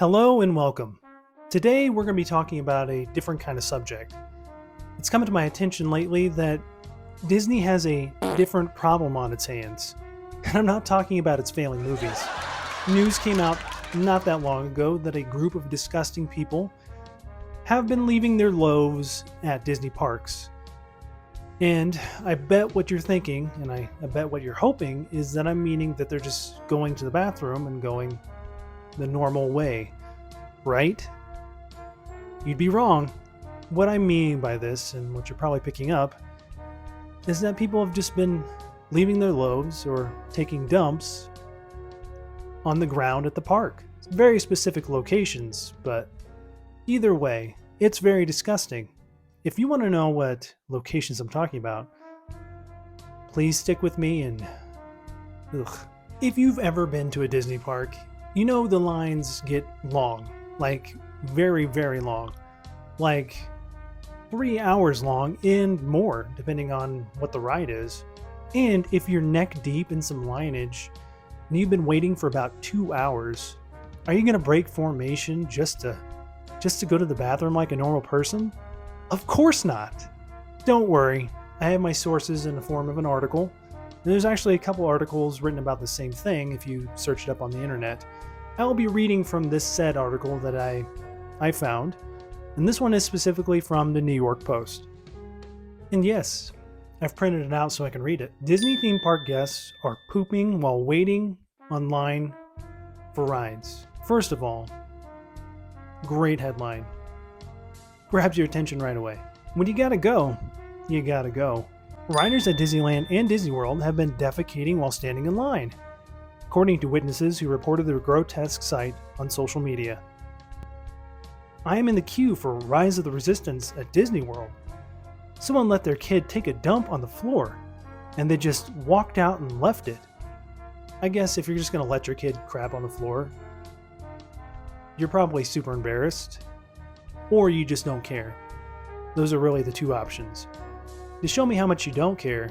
Hello and welcome. Today we're going to be talking about a different kind of subject. It's come to my attention lately that Disney has a different problem on its hands. And I'm not talking about its failing movies. News came out not that long ago that a group of disgusting people have been leaving their loaves at Disney parks. And I bet what you're thinking, and I bet what you're hoping, is that I'm meaning that they're just going to the bathroom and going the normal way, right? You'd be wrong. What I mean by this, and what you're probably picking up, is that people have just been leaving their loaves or taking dumps on the ground at the park. It's very specific locations, but either way, it's very disgusting. If you want to know what locations I'm talking about, please stick with me and ugh. If you've ever been to a Disney park, you know the lines get long, like very, very long, like 3 hours long and more, depending on what the ride is. And if you're neck deep in some lineage and you've been waiting for about 2 hours, are you going to break formation just to go to the bathroom like a normal person? Of course not. Don't worry, I have my sources in the form of an article. There's actually a couple articles written about the same thing if you search it up on the internet. I will be reading from this said article that I found, and this one is specifically from the New York Post. And yes, I've printed it out so I can read it. Disney theme park guests are pooping while waiting online for rides. First of all, great headline. Grabs your attention right away. When you gotta go, you gotta go. Riders at Disneyland and Disney World have been defecating while standing in line, according to witnesses who reported the grotesque sight on social media. I am in the queue for Rise of the Resistance at Disney World. Someone let their kid take a dump on the floor, and they just walked out and left it. I guess if you're just gonna let your kid crap on the floor, you're probably super embarrassed, or you just don't care. Those are really the two options. To show me how much you don't care,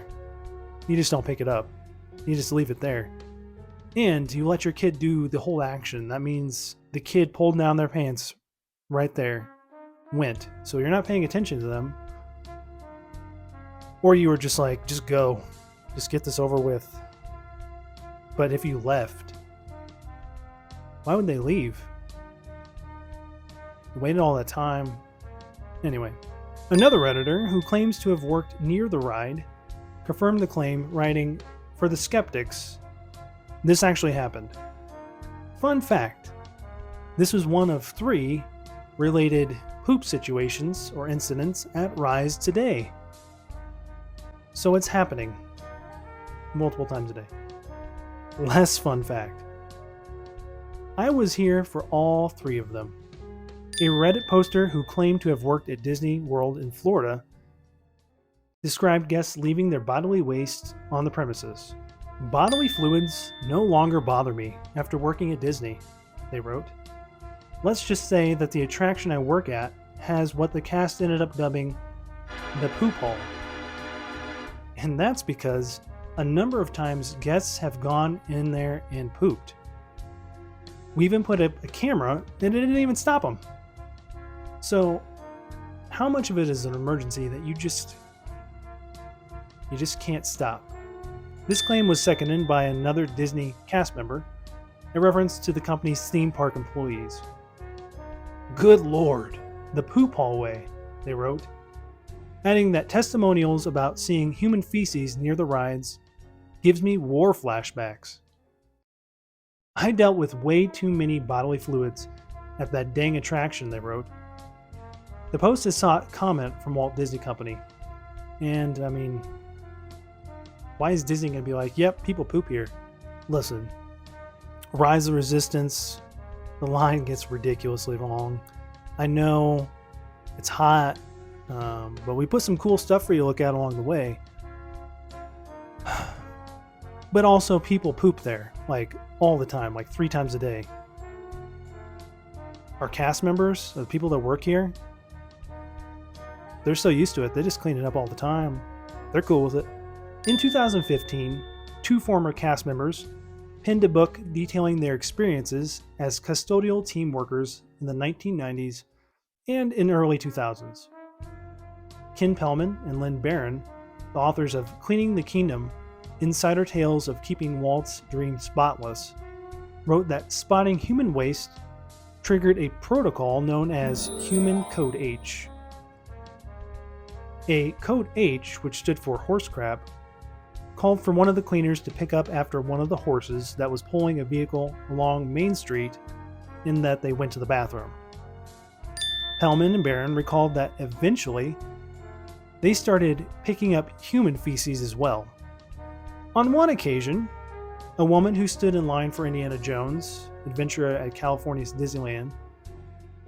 you just don't pick it up. You just leave it there. And you let your kid do the whole action. That means the kid pulled down their pants right there, went. So you're not paying attention to them. Or you were just like, just go. Just get this over with. But if you left, why would they leave? You waited all that time. Anyway, another Redditor who claims to have worked near the ride confirmed the claim, writing, "For the skeptics, this actually happened." Fun fact, this was one of 3 related poop situations or incidents at Rise today. So it's happening multiple times a day. Less fun fact, I was here for all 3 of them. A Reddit poster who claimed to have worked at Disney World in Florida described guests leaving their bodily waste on the premises. "Bodily fluids no longer bother me after working at Disney," they wrote. "Let's just say that the attraction I work at has what the cast ended up dubbing the poop hole. And that's because a number of times guests have gone in there and pooped. We even put up a camera and it didn't even stop them. So, how much of it is an emergency that you just can't stop?" This claim was seconded by another Disney cast member, a reference to the company's theme park employees. "Good Lord, the poop hallway," they wrote, adding that testimonials about seeing human feces near the rides gives me war flashbacks. "I dealt with way too many bodily fluids at that dang attraction," they wrote. The post has sought comment from Walt Disney Company. And, I mean, why is Disney going to be like, yep, people poop here? Listen, Rise of Resistance, the line gets ridiculously long. I know it's hot, but we put some cool stuff for you to look at along the way. But also, people poop there, like, all the time, like 3 times a day. Our cast members, the people that work here, they're so used to it, they just clean it up all the time. They're cool with it. In 2015, 2 former cast members penned a book detailing their experiences as custodial team workers in the 1990s and in early 2000s. Ken Pellman and Lynn Barron, the authors of Cleaning the Kingdom: Insider Tales of Keeping Walt's Dream Spotless, wrote that spotting human waste triggered a protocol known as Human Code H. A Code H, which stood for horse crap, called for one of the cleaners to pick up after one of the horses that was pulling a vehicle along Main Street in that they went to the bathroom. Pellman and Barron recalled that eventually they started picking up human feces as well. On one occasion, a woman who stood in line for Indiana Jones' adventure at California's Disneyland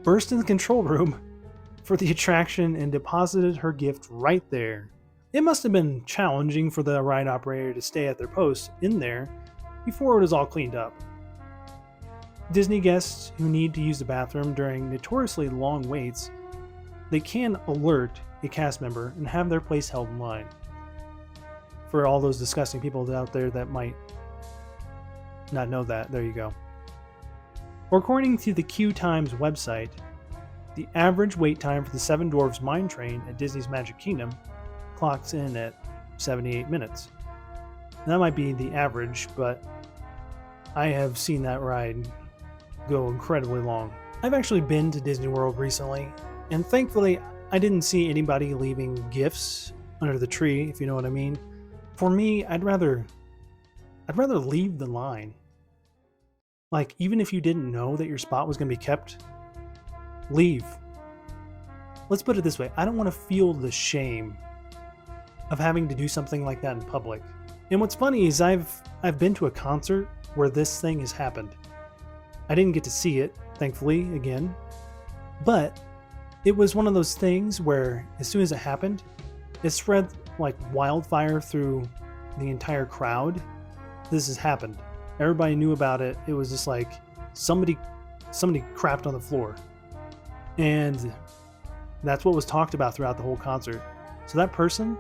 burst in the control room for the attraction and deposited her gift right there. It must have been challenging for the ride operator to stay at their post in there before it was all cleaned up. Disney guests who need to use the bathroom during notoriously long waits, they can alert a cast member and have their place held in line. For all those disgusting people out there that might not know that, there you go. According to the Q Times website, the average wait time for the Seven Dwarfs Mine Train at Disney's Magic Kingdom clocks in at 78 minutes. That might be the average, but I have seen that ride go incredibly long. I've actually been to Disney World recently, and thankfully I didn't see anybody leaving gifts under the tree, if you know what I mean. For me, I'd rather leave the line. Like, even if you didn't know that your spot was going to be kept, leave. Let's put it this way, I don't want to feel the shame of having to do something like that in public. And what's funny is I've been to a concert where this thing has happened. I didn't get to see it, thankfully, again, but it was one of those things where as soon as it happened, it spread like wildfire through the entire crowd. This has happened. Everybody knew about it. It was just like somebody crapped on the floor. And that's what was talked about throughout the whole concert. So that person,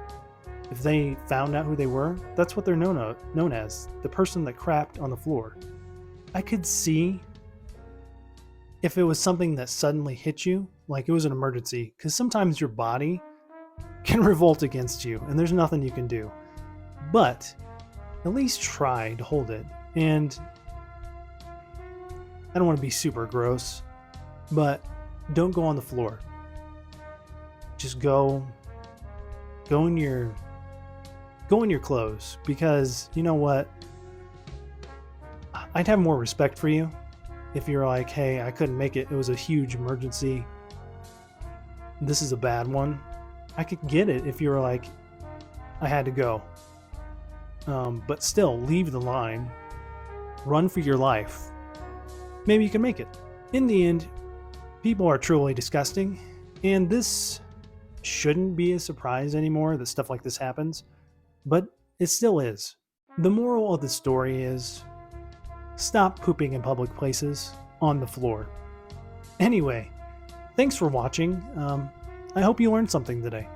if they found out who they were, that's what they're known as, the person that crapped on the floor. I could see if it was something that suddenly hit you, like it was an emergency, because sometimes your body can revolt against you and there's nothing you can do. But at least try to hold it. And I don't want to be super gross, but don't go on the floor. Just go in your clothes, because you know what? I'd have more respect for you if you're like, hey, I couldn't make it. It was a huge emergency. This is a bad one. I could get it if you were like, I had to go. But still, leave the line. Run for your life. Maybe you can make it. In the end, people are truly disgusting, and this shouldn't be a surprise anymore that stuff like this happens, but it still is. The moral of the story is, stop pooping in public places on the floor. Anyway, thanks for watching. I hope you learned something today.